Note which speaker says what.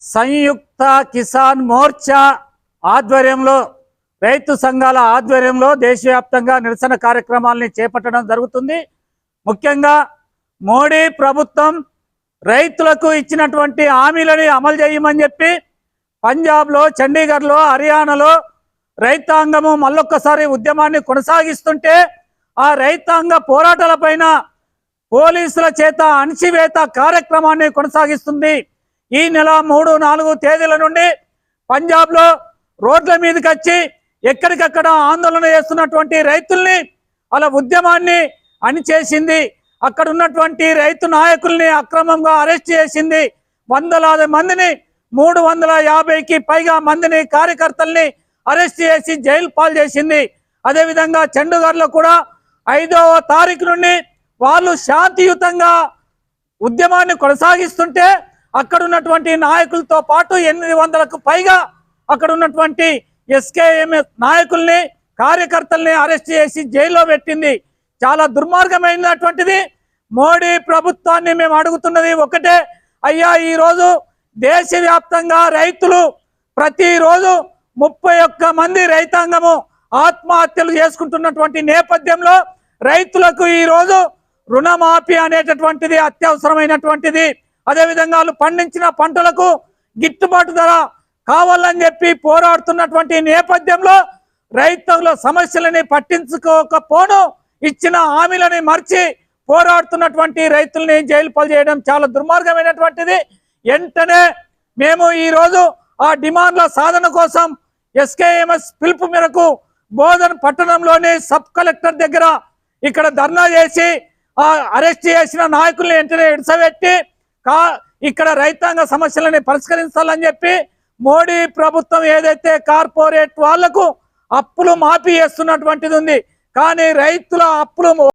Speaker 1: సంయుక్త కిసాన్ మోర్చా ఆధ్వర్యంలో రైతు సంఘాల ఆధ్వర్యంలో దేశవ్యాప్తంగా నిరసన కార్యక్రమాలను చేపట్టడం జరుగుతుంది। ముఖ్యంగా మోడీ ప్రభుత్వం రైతులకు ఇచ్చినటువంటి హామీలను అమలు చేయమని చెప్పి పంజాబ్లో, చండీగఢ్లో, హర్యానాలో రైతాంగము మళ్ళొక్కసారి ఉద్యమాన్ని కొనసాగిస్తుంటే ఆ రైతాంగ పోరాటాలపైన పోలీసుల చేత అణచివేత కార్యక్రమాన్ని కొనసాగిస్తుంది। ఈ నెల 3, 4 తేదీల నుండి పంజాబ్లో రోడ్ల మీదకి వచ్చి ఎక్కడికక్కడ ఆందోళన చేస్తున్నటువంటి రైతుల్ని అలా ఉద్యమాన్ని అణిచేసింది। అక్కడ ఉన్నటువంటి రైతు నాయకుల్ని అక్రమంగా అరెస్ట్ చేసింది। వందలాది మందిని 350కి పైగా మందిని కార్యకర్తల్ని అరెస్ట్ చేసి జైలు పాలు చేసింది। అదేవిధంగా చండీగఢ్లో కూడా 5వ తారీఖు నుండి వాళ్ళు శాంతియుతంగా ఉద్యమాన్ని కొనసాగిస్తుంటే అక్కడ ఉన్నటువంటి నాయకులతో పాటు 800కు పైగా అక్కడ ఉన్నటువంటి ఎస్కేఎంఎస్ నాయకుల్ని, కార్యకర్తల్ని అరెస్ట్ చేసి జైల్లో పెట్టింది। చాలా దుర్మార్గమైనటువంటిది। మోడీ ప్రభుత్వాన్ని మేము అడుగుతున్నది ఒకటే, అయ్యా ఈరోజు దేశవ్యాప్తంగా రైతులు ప్రతిరోజు 31 మంది రైతాంగము ఆత్మహత్యలు చేసుకుంటున్నటువంటి నేపథ్యంలో రైతులకు ఈరోజు రుణమాఫీ అనేటటువంటిది అత్యవసరమైనటువంటిది। అదేవిధంగా వాళ్ళు పండించిన పంటలకు గిట్టుబాటు ధర కావాలని చెప్పి పోరాడుతున్నటువంటి నేపథ్యంలో రైతుల సమస్యలని పట్టించుకోకపోను ఇచ్చిన హామీలని మర్చి పోరాడుతున్నటువంటి రైతుల్ని జైలు పాలు చేయడం చాలా దుర్మార్గమైనటువంటిది। వెంటనే మేము ఈరోజు ఆ డిమాండ్ల సాధన కోసం ఎస్కేఎంఎస్ పిలుపు మేరకు బోధన్ పట్టణంలోని సబ్ కలెక్టర్ దగ్గర ఇక్కడ ధర్నా చేసి ఆ అరెస్ట్ చేసిన నాయకుల్ని వెంటనే ఇడిసబెట్టి ఇక్కడ రైతాంగ సమస్యలని పరిష్కరించాలని చెప్పి మోడీ ప్రభుత్వం ఏదైతే కార్పొరేట్ వాళ్లకు అప్పులు మాఫీ చేస్తున్నటువంటిది ఉంది, కానీ రైతుల అప్పులు